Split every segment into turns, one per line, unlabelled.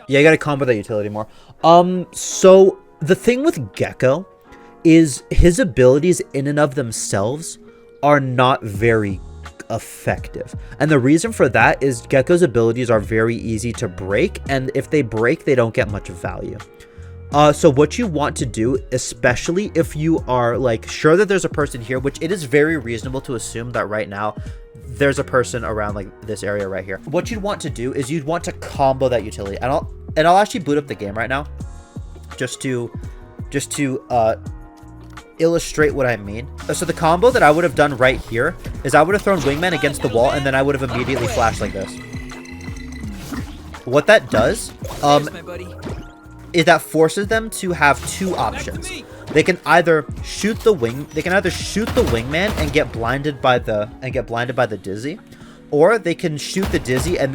Yeah, you gotta combo that utility more. So the thing with Gekko is his abilities in and of themselves are not very effective. And the reason for that is Gekko's abilities are very easy to break, and if they break, they don't get much value. So what you want to do, especially if you are like sure that there's a person here, which it is very reasonable to assume that right now there's a person around like this area right here. What you'd want to do is you'd want to combo that utility, and I'll actually boot up the game right now just to illustrate what I mean. So the combo that I would have done right here is I would have thrown Wingman against the wall, and then I would have immediately flashed like this. What that does is that forces them to have two options. They can either shoot the wingman and get blinded by the dizzy, or they can shoot the dizzy and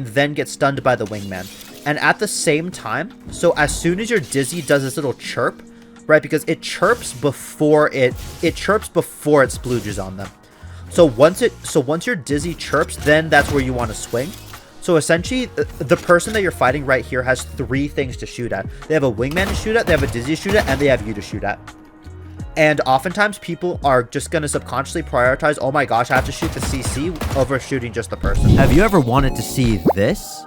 then get stunned by the wingman. And at the same time, so as soon as your dizzy does this little chirp, right, because it chirps before it splooges on them. So once your dizzy chirps, then that's where you want to swing. So essentially, the person that you're fighting right here has three things to shoot at. They have a wingman to shoot at, they have a dizzy to shoot at, and they have you to shoot at. And oftentimes people are just going to subconsciously prioritize, oh my gosh, I have to shoot the CC over shooting just the person. Have you ever wanted to see this?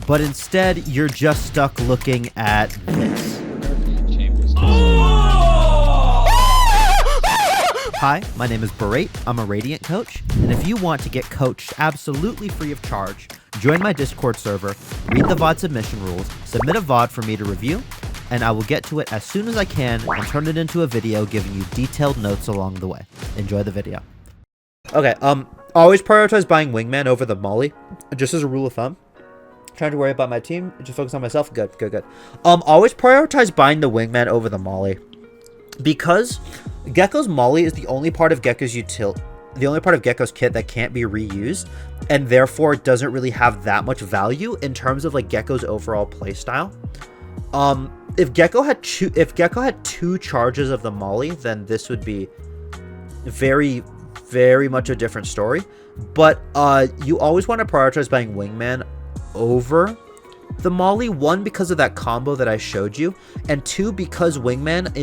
But instead, you're just stuck looking at this. Hi, my name is Berate. I'm a Radiant coach, and if you want to get coached absolutely free of charge, join my Discord server, read the VOD submission rules, submit a VOD for me to review, and I will get to it as soon as I can and turn it into a video giving you detailed notes along the way. Enjoy the video. Okay, always prioritize buying Wingman over the Molly, just as a rule of thumb. Trying to worry about my team, just focus on myself. Good. Always prioritize buying the Wingman over the Molly, because Gekko's Molly is the only part of Gekko's kit that can't be reused, and therefore it doesn't really have that much value in terms of like Gekko's overall playstyle. If Gekko had two charges of the Molly, then this would be very, very much a different story. But you always want to prioritize buying Wingman over the Molly, one, because of that combo that I showed you, and two, because Wingman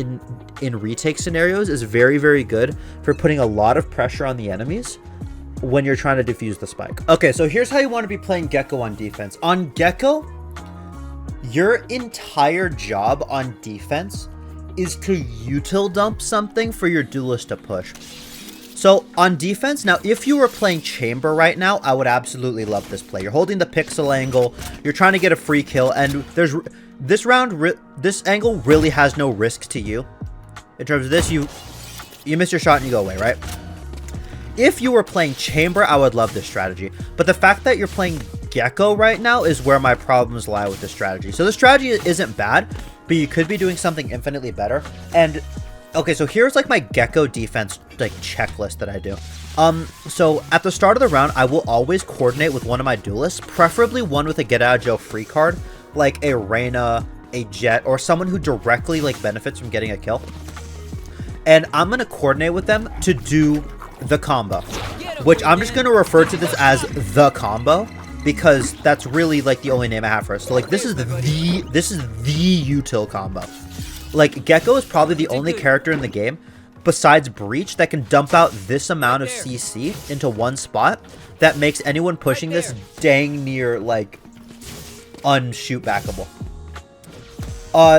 in retake scenarios is very, very good for putting a lot of pressure on the enemies when you're trying to defuse the spike. Okay, so here's how you want to be playing Gekko on defense. On Gekko, your entire job on defense is to util dump something for your duelist to push. So on defense, now if you were playing Chamber right now, I would absolutely love this play. You're holding the pixel angle, you're trying to get a free kill, and this angle really has no risk to you. In terms of this, you miss your shot and you go away, right? If you were playing Chamber, I would love this strategy. But the fact that you're playing Gekko right now is where my problems lie with this strategy. So the strategy isn't bad, but you could be doing something infinitely better. And okay, so here's like my Gekko defense like checklist that I do. So at the start of the round, I will always coordinate with one of my duelists, preferably one with a get out of jail free card, like a Reyna, a Jet, or someone who directly like benefits from getting a kill. And I'm gonna coordinate with them to do the combo, which I'm just gonna refer to this as the combo because that's really like the only name I have for it. So like this is the util combo. Like, Gekko is probably the only character in the game, besides Breach, that can dump out this amount of CC into one spot that makes anyone pushing this dang near, like, unshoot-backable.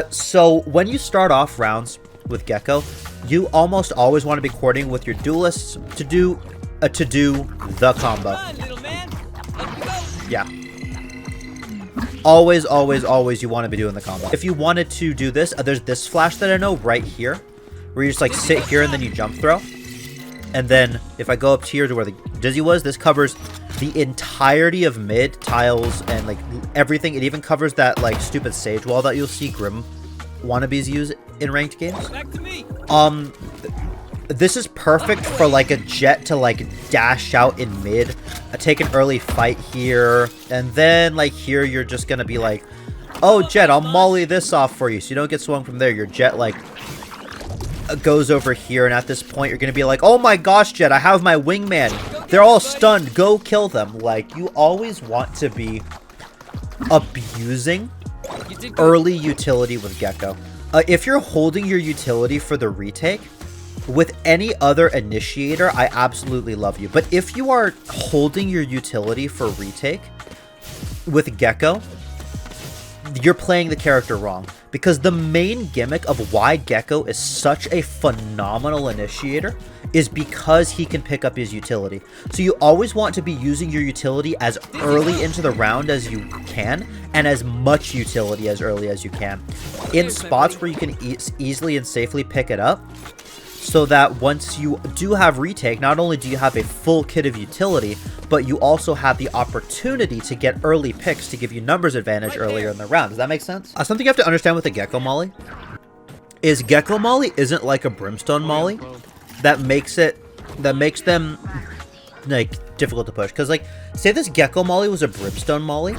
So, when you start off rounds with Gekko, you almost always want to be coordinating with your duelists to do the combo. Yeah. Always you want to be doing the combo. If you wanted to do this, there's this flash that I know right here, where you just like sit here and then you jump throw. And then if I go up here to where the dizzy was, this covers the entirety of mid, tiles, and like everything. It even covers that like stupid sage wall that you'll see Grim wannabes use in ranked games. This is perfect for like a Jet to like dash out in mid, take an early fight here, and then like here you're just gonna be like, oh Jet, I'll molly this off for you so you don't get swung from there. Your Jet like goes over here, and at this point you're gonna be like, oh my gosh Jet, I have my wingman, They're all stunned. Go kill them. Like, you always want to be abusing early utility with Gekko. If you're holding your utility for the retake, with any other initiator, I absolutely love you. But if you are holding your utility for retake with Gekko, you're playing the character wrong. Because the main gimmick of why Gekko is such a phenomenal initiator is because he can pick up his utility. So you always want to be using your utility as early into the round as you can, and as much utility as early as you can, in spots where you can easily and safely pick it up, so that once you do have retake, not only do you have a full kit of utility, but you also have the opportunity to get early picks to give you numbers advantage earlier in the round. Does that make sense? Something you have to understand with the Gekko Molly is Gekko Molly isn't like a Brimstone Molly that makes them like difficult to push. Because like, say this Gekko Molly was a Brimstone Molly,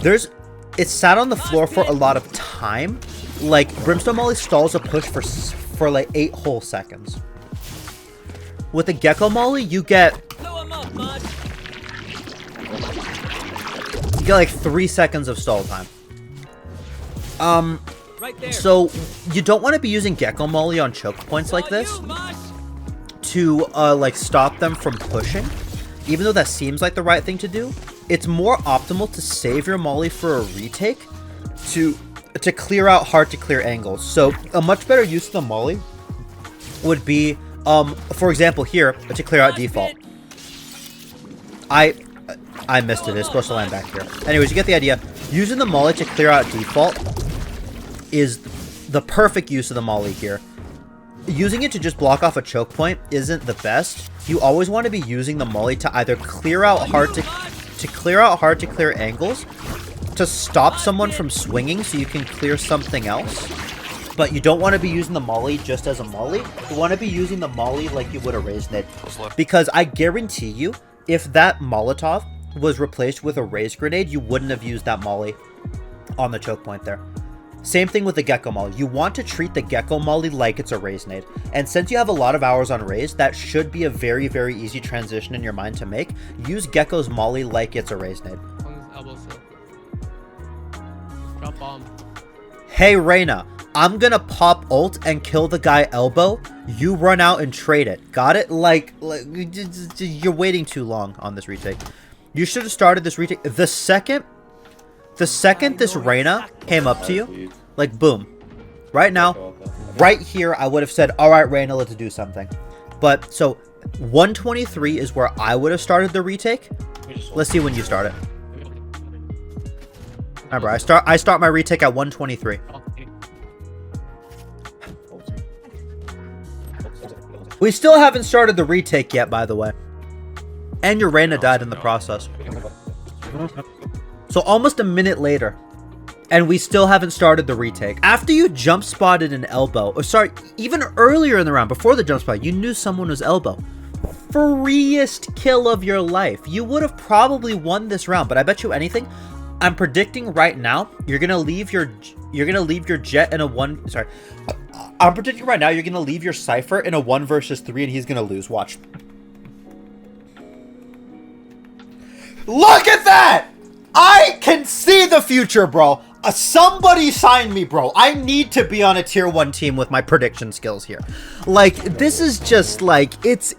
it sat on the floor for a lot of time. Like, Brimstone Molly stalls a push for like 8 whole seconds. With the Gekko Molly, you get like 3 seconds of stall time. So you don't want to be using Gekko Molly on choke points like this to like stop them from pushing. Even though that seems like the right thing to do, it's more optimal to save your Molly for a retake to clear out hard to clear angles. So a much better use of the Molly would be, for example here, to clear out default. I missed it. It's supposed to land back here. Anyways, you get the idea. Using the Molly to clear out default is the perfect use of the Molly here. Using it to just block off a choke point isn't the best. You always want to be using the Molly to either clear out hard to clear angles, to stop someone from swinging so you can clear something else. But you don't want to be using the Molly just as a Molly. You want to be using the Molly like you would a raise nade. Because I guarantee you, if that Molotov was replaced with a raise grenade, you wouldn't have used that Molly on the choke point there. Same thing with the Gekko Molly. You want to treat the Gekko Molly like it's a raise nade. And since you have a lot of hours on raise, that should be a very, very easy transition in your mind to make. Use Gekko's Molly like it's a raise nade.
Drop bomb.
Hey Reyna, I'm gonna pop ult and kill the guy elbow. You run out and trade it. Got it? Like you're waiting too long on this retake. You should have started this retake the second this Reyna came up to you. Like boom. Right now, right here, I would have said, all right, Reyna, let's do something. But so 123 is where I would have started the retake. Let's see when you start it. Remember, I start my retake at 123. We still haven't started the retake yet, by the way. And your Reyna died in the process. So almost a minute later, and we still haven't started the retake. After you jump spotted an elbow, or sorry, even earlier in the round, before the jump spot, you knew someone was elbow. Freest kill of your life. You would have probably won this round, but I bet you anything, I'm predicting right now, you're gonna leave your Jet in a one. Sorry, I'm predicting right now you're gonna leave your Cypher in a 1 versus 3, and he's gonna lose. Watch. Look at that! I can see the future, bro. Somebody sign me, bro. I need to be on a tier 1 team with my prediction skills here. Like, this is just like it's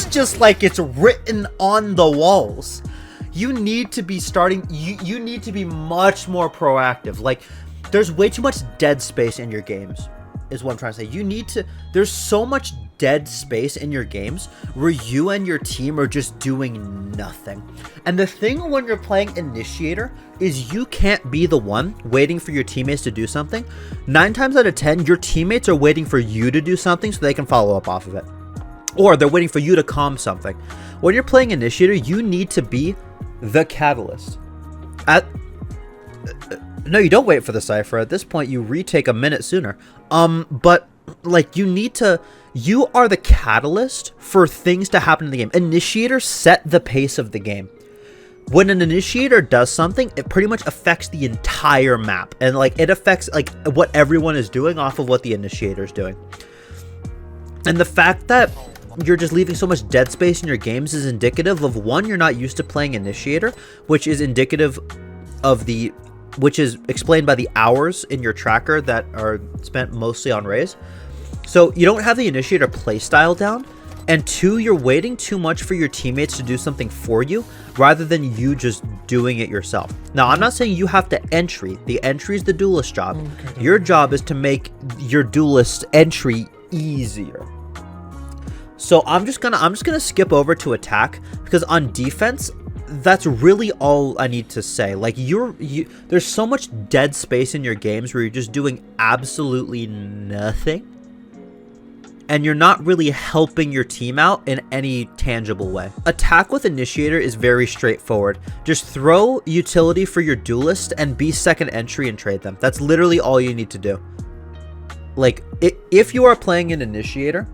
just like it's written on the walls. You need to be starting, you need to be much more proactive. Like, there's way too much dead space in your games, is what I'm trying to say. You need to, there's so much dead space in your games where you and your team are just doing nothing. And the thing when you're playing Initiator is you can't be the one waiting for your teammates to do something. 9 times out of 10, your teammates are waiting for you to do something so they can follow up off of it. Or they're waiting for you to calm something. When you're playing Initiator, you need to be the catalyst. No, you don't wait for the Cypher. At this point, you retake a minute sooner. But like, you are the catalyst for things to happen in the game. Initiators set the pace of the game. When an Initiator does something, it pretty much affects the entire map. And like, it affects like what everyone is doing off of what the Initiator is doing. And the fact that you're just leaving so much dead space in your games is indicative of, one, you're not used to playing initiator, which is indicative of which is explained by the hours in your tracker that are spent mostly on Raze. So you don't have the initiator playstyle down, and two, you're waiting too much for your teammates to do something for you rather than you just doing it yourself. Now, I'm not saying you have to entry. The entry is the duelist job. Okay. Your job is to make your duelist entry easier. So I'm just gonna skip over to attack, because on defense, that's really all I need to say. Like, there's so much dead space in your games where you're just doing absolutely nothing, and you're not really helping your team out in any tangible way. Attack with initiator is very straightforward. Just throw utility for your duelist and be second entry and trade them. That's literally all you need to do. Like, if you are playing an initiator,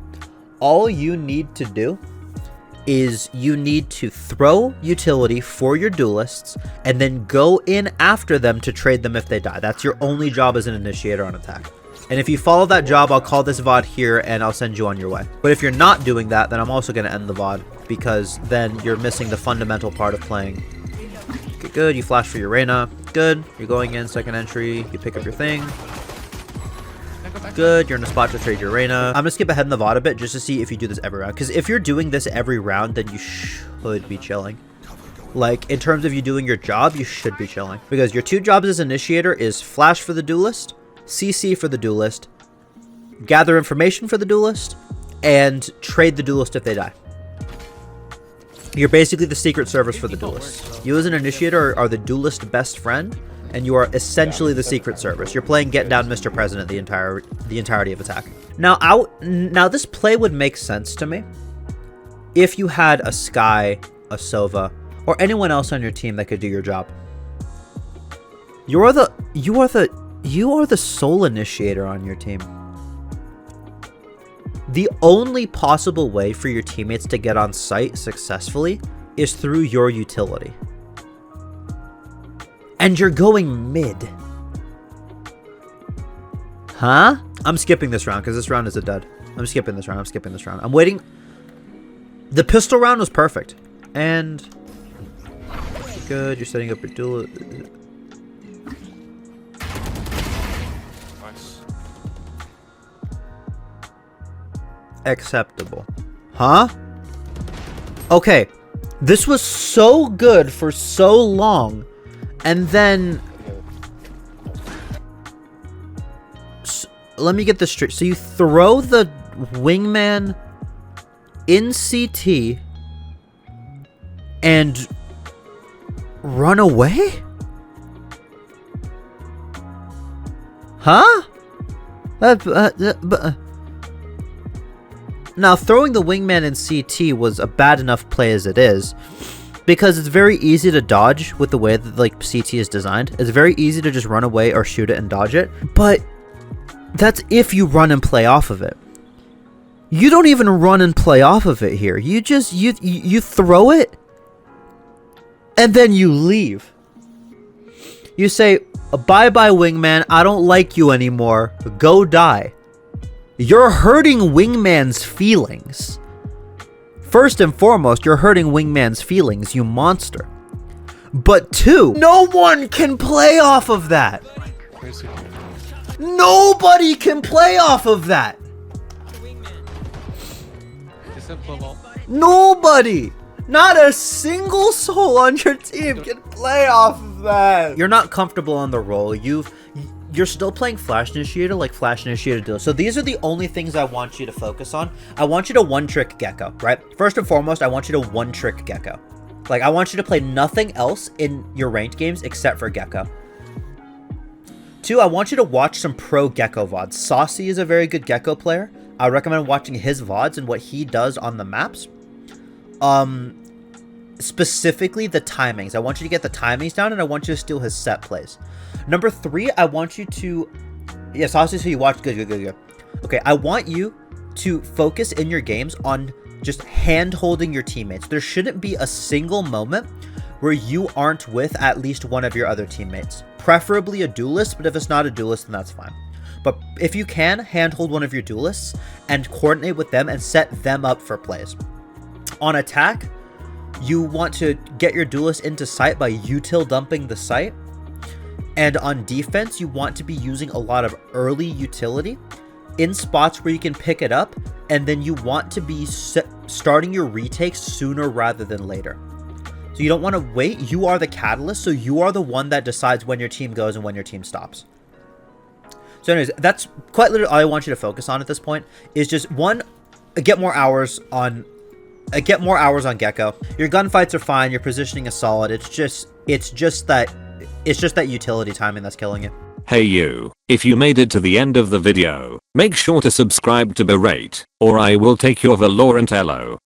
all you need to do is you need to throw utility for your duelists and then go in after them to trade them if they die. That's your only job as an initiator on attack. And if you follow that job, I'll call this VOD here and I'll send you on your way. But if you're not doing that, then I'm also going to end the VOD, because then you're missing the fundamental part of playing. Okay, good. You flash for your Reyna. Good. You're going in second entry. You pick up your thing. Good. You're in a spot to trade your Reyna. I'm going to skip ahead in the VOD a bit just to see if you do this every round. Because if you're doing this every round, then you should be chilling. Like, in terms of you doing your job, you should be chilling. Because your two jobs as initiator is flash for the duelist, CC for the duelist, gather information for the duelist, and trade the duelist if they die. You're basically the secret service for the duelist. You as an initiator are the duelist best friend, and you are essentially the secret service. You're playing Get Down Mr. President the entirety of attack. Now this play would make sense to me if you had a Skye, a Sova, or anyone else on your team that could do your job. You are the sole initiator on your team. The only possible way for your teammates to get on site successfully is through your utility. And you're going mid. Huh? I'm skipping this round because this round is a dud. I'm skipping this round. I'm waiting. The pistol round was perfect. And good. You're setting up your duel. Acceptable. Huh? Okay. This was so good for so long. And then... let me get this straight. So you throw the wingman in CT and run away? Huh? Now, throwing the wingman in CT was a bad enough play as it is, because it's very easy to dodge with the way that, like, CT is designed. It's very easy to just run away or shoot it and dodge it, but that's if you run and play off of it. You don't even run and play off of it here. You just, you throw it, and then you leave. You say, bye-bye, wingman, I don't like you anymore, go die. You're hurting wingman's feelings. First and foremost, you're hurting wingman's feelings, you monster. But two, no one can play off of that. Nobody can play off of that. Nobody. Not a single soul on your team can play off of that. You're not comfortable on the role. You're still playing Flash Initiator like Flash Initiator does. So these are the only things I want you to focus on. I want you to one-trick Gekko, right? First and foremost, I want you to one-trick Gekko. Like, I want you to play nothing else in your ranked games except for Gekko. Two, I want you to watch some pro Gekko VODs. Saucy is a very good Gekko player. I recommend watching his VODs and what he does on the maps. Specifically the timings. I want you to get the timings down, and I want you to steal his set plays. Number three, I want you to... yes, honestly, so you watch... Good. Okay, I want you to focus in your games on just hand-holding your teammates. There shouldn't be a single moment where you aren't with at least one of your other teammates. Preferably a duelist, but if it's not a duelist, then that's fine. But if you can, handhold one of your duelists and coordinate with them and set them up for plays. On attack, you want to get your duelist into sight by util dumping the sight. And on defense, you want to be using a lot of early utility in spots where you can pick it up, and then you want to be starting your retakes sooner rather than later. So you don't want to wait. You are the catalyst, so you are the one that decides when your team goes and when your team stops. So anyways, that's quite literally all I want you to focus on at this point, is just one, get more hours on Gekko. Your gunfights are fine, your positioning is solid. It's just that utility timing that's killing it.
Hey you, if you made it to the end of the video, make sure to subscribe to Berate, or I will take your Valorant elo.